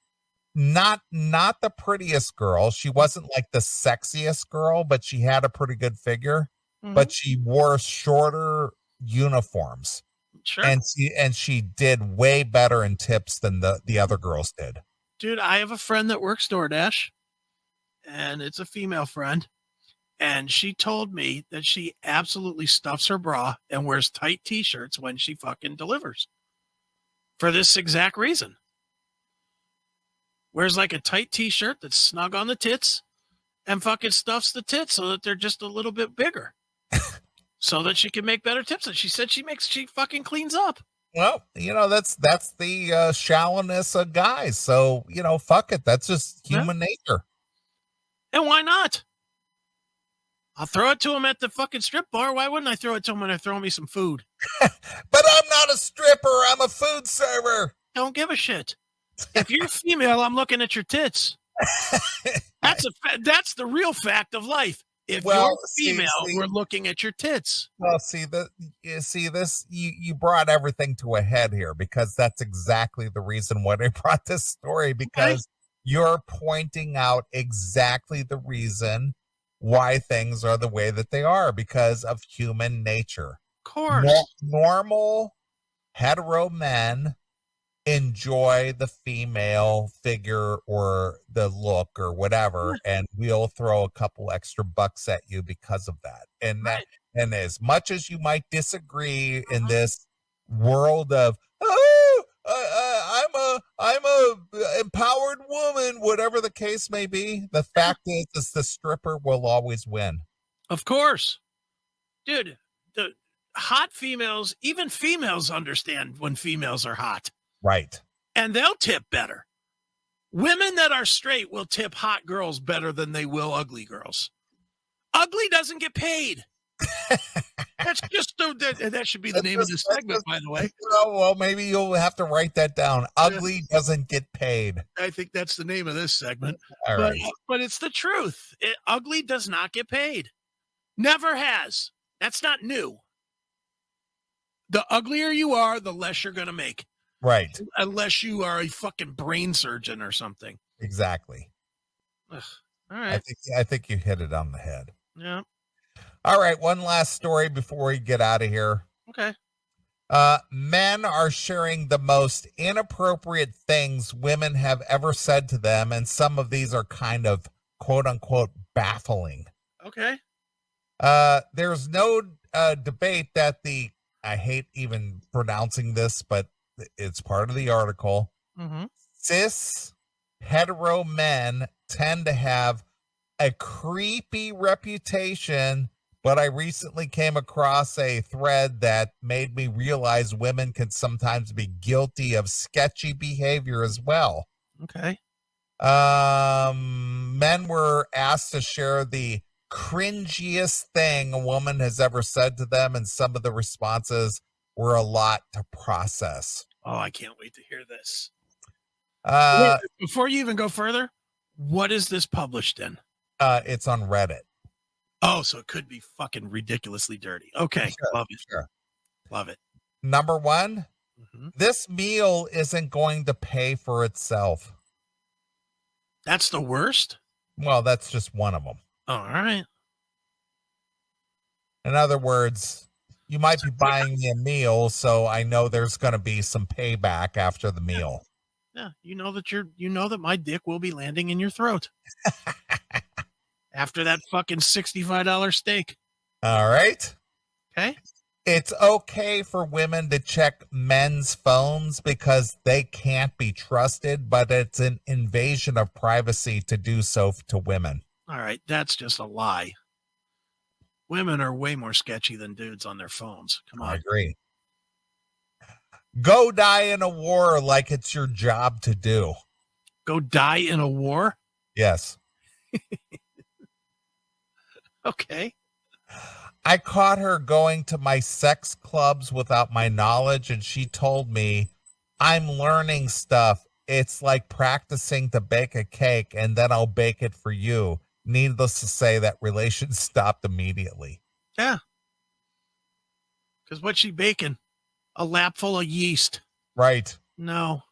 Not the prettiest girl. She wasn't like the sexiest girl, but she had a pretty good figure. Mm-hmm. But she wore shorter uniforms. Sure. And she did way better in tips than the other girls did. Dude, I have a friend that works DoorDash, and it's a female friend. And she told me that she absolutely stuffs her bra and wears tight t-shirts when she fucking delivers. For this exact reason. Wears like a tight t-shirt that's snug on the tits and fucking stuffs the tits so that they're just a little bit bigger. So that she can make better tips. And she said she fucking cleans up. Well, that's the shallowness of guys. So, fuck it. That's just human nature. And why not? I'll throw it to him at the fucking strip bar. Why wouldn't I throw it to him when they're throwing me some food? But I'm not a stripper. I'm a food server. Don't give a shit. If you're female, I'm looking at your tits. That's the real fact of life. If you're female, we're looking at your tits. Well, you brought everything to a head here, because that's exactly the reason why I brought this story, because you're pointing out exactly the reason why things are the way that they are, because of human nature. Of course. Normal hetero men enjoy the female figure or the look or whatever, and we'll throw a couple extra bucks at you because of that. And and as much as you might disagree in this world of I'm a empowered woman, whatever the case may be, the fact is the stripper will always win. Of course. Dude, the hot females, even females understand when females are hot. Right. And they'll tip better. Women that are straight will tip hot girls better than they will ugly girls. Ugly doesn't get paid. That's just that should be the name of this segment, by the way. Well, maybe you'll have to write that down. Ugly doesn't get paid. I think that's the name of this segment. All right. But it's the truth. Ugly does not get paid. Never has. That's not new. The uglier you are, the less you're going to make. Right. Unless you are a fucking brain surgeon or something. Exactly. Ugh. All right. I think you hit it on the head. Yeah. All right. One last story before we get out of here. Okay. Men are sharing the most inappropriate things women have ever said to them, and some of these are kind of quote unquote baffling. Okay. There's no debate that I hate even pronouncing this, but it's part of the article. Mm-hmm. Cis hetero men tend to have a creepy reputation, but I recently came across a thread that made me realize women can sometimes be guilty of sketchy behavior as well. Okay. Men were asked to share the cringiest thing a woman has ever said to them, and some of the responses were a lot to process. Oh, I can't wait to hear this. Before you even go further, what is this published in? It's on Reddit. Oh, so it could be fucking ridiculously dirty. Okay, sure, love it. Sure. Love it. Number one, This meal isn't going to pay for itself. That's the worst? Well, that's just one of them. All right. In other words, you might be buying me a meal, so I know there's going to be some payback after the meal. Yeah, you know that my dick will be landing in your throat after that fucking $65 steak. All right. Okay. It's okay for women to check men's phones because they can't be trusted, but it's an invasion of privacy to do so to women. All right, that's just a lie. Women are way more sketchy than dudes on their phones. Come on. I agree. Go die in a war like it's your job to do. Go die in a war? Yes. Okay. I caught her going to my sex clubs without my knowledge, and she told me, I'm learning stuff. It's like practicing to bake a cake, and then I'll bake it for you. Needless to say, that relations stopped immediately. Yeah. Because what's she baking? A lap full of yeast. Right. No.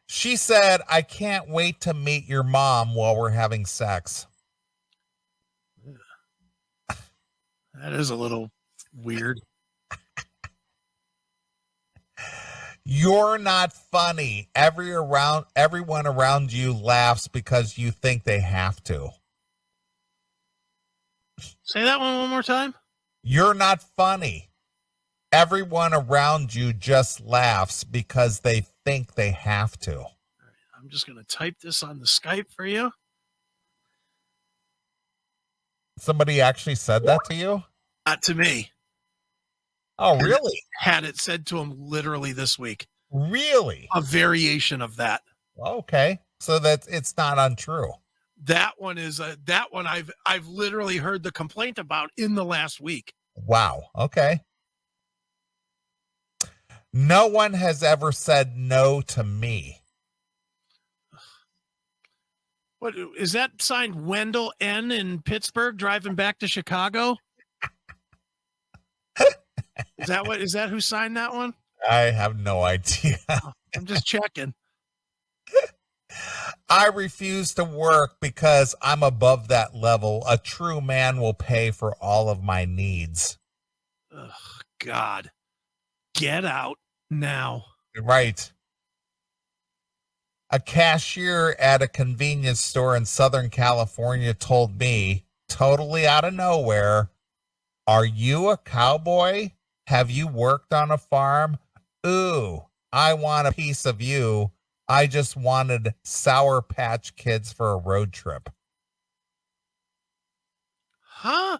She said, I can't wait to meet your mom while we're having sex. That is a little weird. You're not funny. Everyone around you laughs because you think they have to. Say that one more time. You're not funny. Everyone around you just laughs because they think they have to. All right, I'm just going to type this on the Skype for you. Somebody actually said that to you? Not to me. Oh, really? Had it said to him literally this week. Really? A variation of that. Okay. So it's not untrue. That one I've literally heard the complaint about in the last week. Wow. Okay. No one has ever said no to me. What is that signed? Wendell N in Pittsburgh driving back to Chicago? Is that who signed that one? I have no idea. I'm just checking. I refuse to work because I'm above that level. A true man will pay for all of my needs. Oh, God. Get out now. Right. A cashier at a convenience store in Southern California told me, totally out of nowhere, are you a cowboy? Have you worked on a farm? Ooh, I want a piece of you. I just wanted Sour Patch Kids for a road trip. Huh?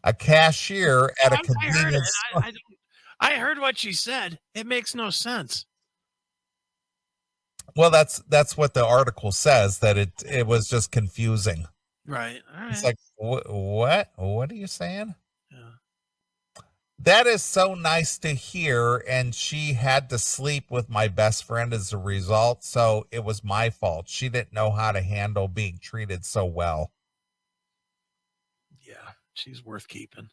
A cashier at a convenience store. I heard what she said. It makes no sense. Well, that's what the article says, that it was just confusing. Right. All right. It's like, what? What are you saying? Yeah. That is so nice to hear, and she had to sleep with my best friend as a result, so it was my fault. She didn't know how to handle being treated so well. Yeah, she's worth keeping.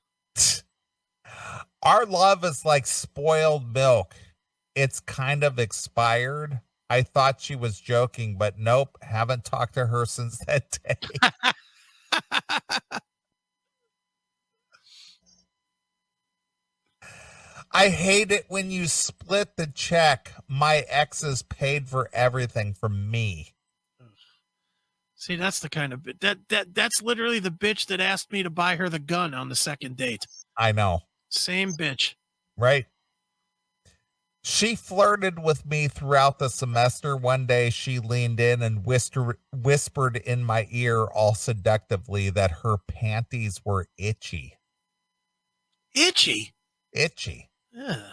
Our love is like spoiled milk. It's kind of expired. I thought she was joking, but nope, haven't talked to her since that day. I hate it when you split the check. My exes paid for everything for me. See, that's the kind of that's literally the bitch that asked me to buy her the gun on the second date. I know. Same bitch. Right. She flirted with me throughout the semester. One day she leaned in and whispered in my ear all seductively that her panties were itchy. Itchy? Itchy. Yeah.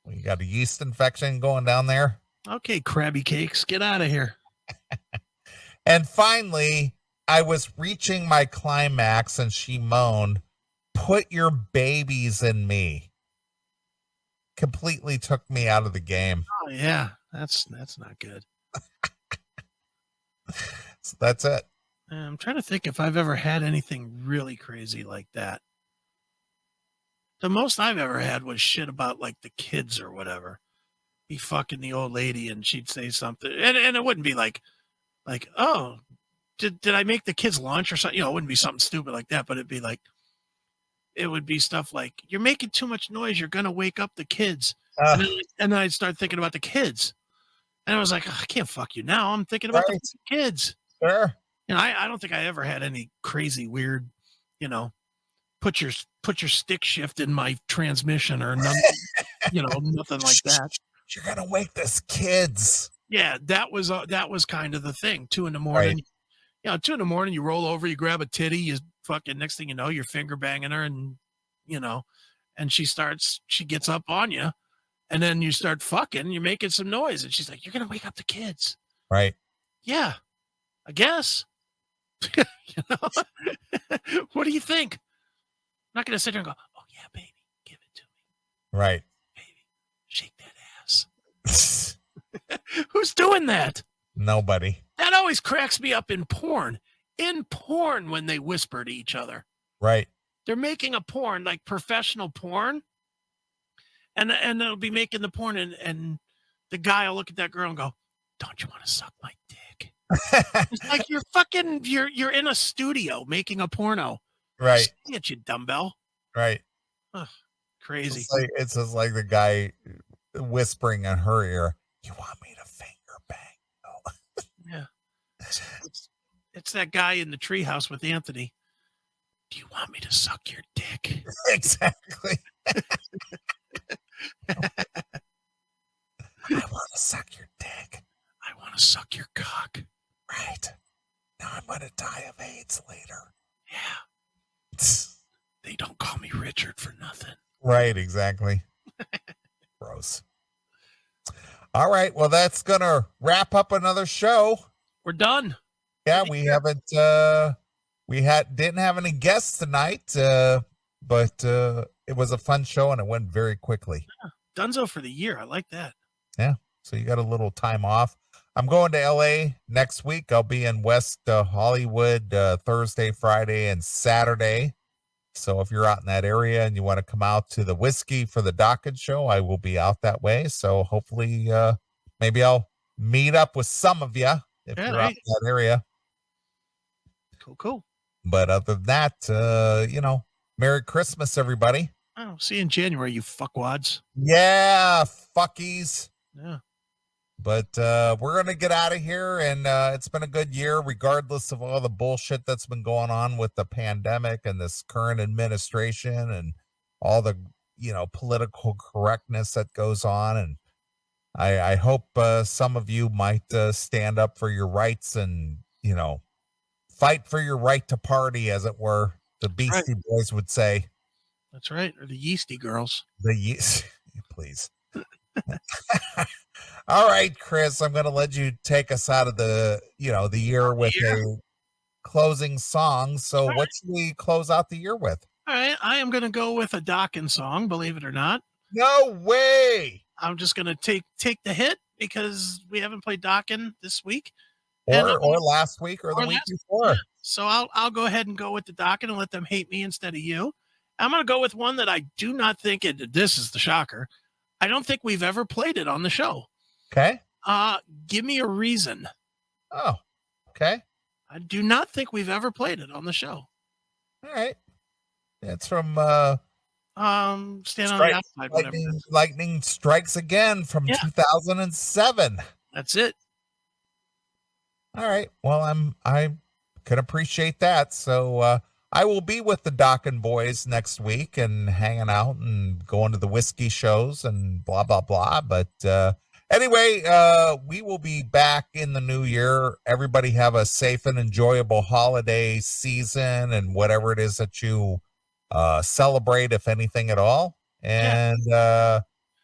You got a yeast infection going down there? Okay, Krabby Cakes, get out of here. And finally, I was reaching my climax and she moaned, "Put your babies in me." Completely took me out of the game. Oh yeah, that's not good. So that's it. I'm trying to think if I've ever had anything really crazy like that. The most I've ever had was shit about like the kids or whatever. Be fucking the old lady and she'd say something, and it wouldn't be like, oh, did I make the kids lunch or something? You know, it wouldn't be something stupid like that, but it'd be like, it would be stuff like, you're making too much noise, you're gonna wake up the kids. And then I'd start thinking about the kids. And I was like, oh, I can't fuck you now. I'm thinking about the kids. Sure. You know, I don't think I ever had any crazy weird, you know, put your stick shift in my transmission or nothing, you know, nothing like that. You're gonna wake this kids. Yeah, that was kind of the thing. 2 a.m. You know, 2 a.m. you roll over, you grab a titty, you fucking, next thing you know, you're finger banging her, and you know, and she gets up on you, and then you start fucking, you're making some noise, and she's like, "You're gonna wake up the kids." Right. Yeah, I guess. You know? What do you think? I'm not gonna sit there and go, "Oh yeah, baby, give it to me." Right. Baby, shake that ass. Who's doing that? Nobody. That always cracks me up in porn. In porn, when they whisper to each other. Right. They're making a porn, like professional porn. And they'll be making the porn, and the guy will look at that girl and go, "Don't you want to suck my dick?" It's like you're in a studio making a porno. Right. Get you dumbbell. Right. Ugh, crazy. It's just like the guy whispering in her ear, "You want me to finger bang?" Oh. Yeah. It's that guy in the treehouse with Anthony. "Do you want me to suck your dick?" Exactly. I want to suck your dick. I want to suck your cock. Right. Now I'm going to die of AIDS later. Yeah. They don't call me Richard for nothing. Right, exactly. Gross. All right, well, that's going to wrap up another show. We're done. Yeah, we haven't, didn't have any guests tonight, but it was a fun show and it went very quickly. Yeah. Dunzo for the year. I like that. Yeah, so you got a little time off. I'm going to LA next week. I'll be in West Hollywood Thursday, Friday, and Saturday. So if you're out in that area and you want to come out to the Whiskey for the Docket show, I will be out that way. So hopefully maybe I'll meet up with some of you if you're out in that area. Cool. But other than that, you know, Merry Christmas, everybody. Oh, see you in January, you fuckwads. Yeah, fuckies. Yeah. But we're going to get out of here, and it's been a good year, regardless of all the bullshit that's been going on with the pandemic and this current administration and all the, you know, political correctness that goes on. And I hope some of you might stand up for your rights and, you know, fight for your right to party, as it were, the Beastie Boys would say. That's right. Or the Yeasty Girls. Please. All right, Chris, I'm going to let you take us out of the year with a closing song. So what should we close out the year with? All right. I am going to go with a Dokken song, believe it or not. No way. I'm just going to take the hit because we haven't played Dokken this week. Or last week or the week before. Yeah. So I'll go ahead and go with the Dokken and let them hate me instead of you. I'm going to go with one that I do not think this is the shocker. I don't think we've ever played it on the show. Okay. Give Me a Reason. Oh, okay. I do not think we've ever played it on the show. All right. It's from Stand on the Outside. Lightning Strikes Again from 2007. That's it. All right. Well, I can appreciate that. So I will be with the Dokken boys next week and hanging out and going to the whiskey shows and blah, blah, blah. But anyway, we will be back in the new year. Everybody have a safe and enjoyable holiday season and whatever it is that you celebrate, if anything at all. And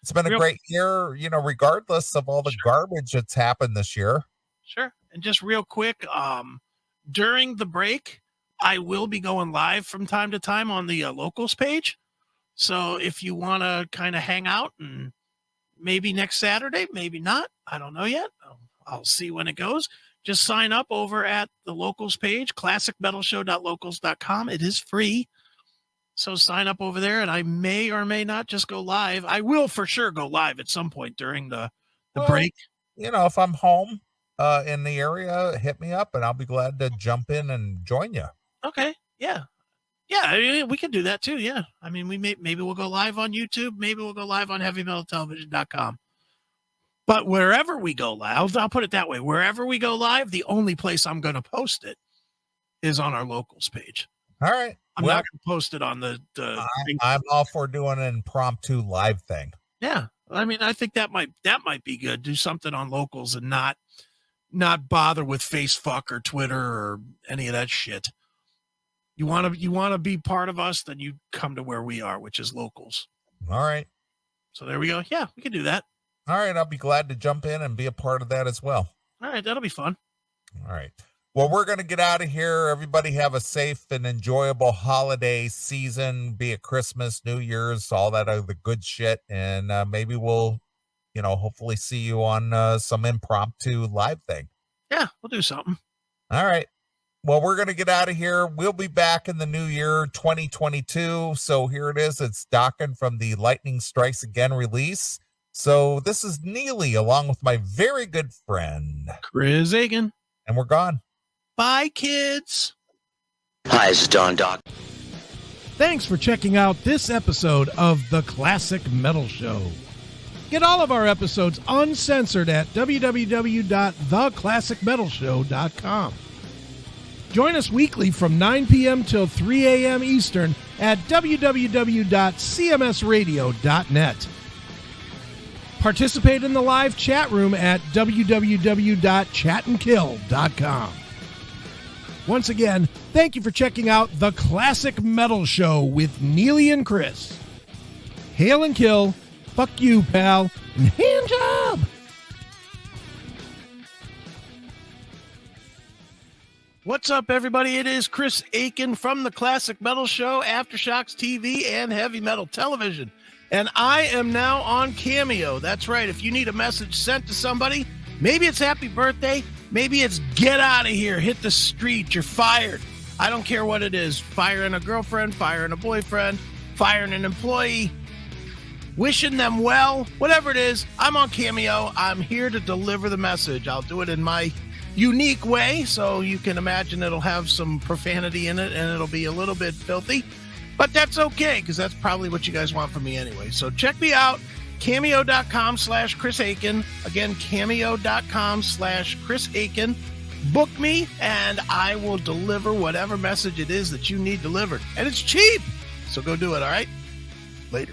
it's been a great year, you know, regardless of all the garbage that's happened this year. Sure. And just real quick, during the break, I will be going live from time to time on the locals page. So if you want to kind of hang out and maybe next Saturday, maybe not, I don't know yet. I'll see when it goes. Just sign up over at the locals page, classicmetalshow.locals.com. It is free. So sign up over there, and I may or may not just go live. I will for sure go live at some point during the break. If I'm home in the area, hit me up, and I'll be glad to jump in and join you. Okay. Yeah. Yeah, I mean, we can do that too. Yeah. I mean, maybe we'll go live on YouTube. Maybe we'll go live on heavymetaltelevision.com. But wherever we go live, I'll put it that way. Wherever we go live, the only place I'm going to post it is on our locals page. All right. I'm not going to post it on the I'm all for doing an impromptu live thing. Yeah. I mean, I think that might be good. Do something on locals and not bother with Facebook or Twitter or any of that shit. You want to be part of us, then you come to where we are, which is locals. All right. So there we go. Yeah, we can do that. All right. I'll be glad to jump in and be a part of that as well. All right. That'll be fun. All right. Well, we're going to get out of here. Everybody have a safe and enjoyable holiday season, be it Christmas, New Year's, all that other good shit. And maybe we'll, hopefully see you on some impromptu live thing. Yeah, we'll do something. All right. Well, we're going to get out of here. We'll be back in the new year, 2022. So here it is. It's Docking from the Lightning Strikes Again release. So this is Neeley along with my very good friend, Chris Aiken. And we're gone. Bye, kids. Hi, this is Don Doc. Thanks for checking out this episode of The Classic Metal Show. Get all of our episodes uncensored at www.theclassicmetalshow.com. Join us weekly from 9 p.m. till 3 a.m. Eastern at www.cmsradio.net. Participate in the live chat room at www.chatandkill.com. Once again, thank you for checking out The Classic Metal Show with Neeley and Chris. Hail and kill, fuck you, pal, and hand job! What's up, everybody? It is Chris Aiken from The Classic Metal Show, Aftershocks TV, and Heavy Metal Television. And I am now on Cameo. That's right. If you need a message sent to somebody, maybe it's happy birthday, maybe it's get out of here, hit the street, you're fired. I don't care what it is. Firing a girlfriend, firing a boyfriend, firing an employee, wishing them well, whatever it is, I'm on Cameo. I'm here to deliver the message. I'll do it in my unique way, so you can imagine it'll have some profanity in it and it'll be a little bit filthy, but that's okay because that's probably what you guys want from me anyway. So check me out, cameo.com/Chris Aiken. Again, cameo.com/Chris Aiken. Book me and I will deliver whatever message it is that you need delivered, and it's cheap, so go do it. All right, later.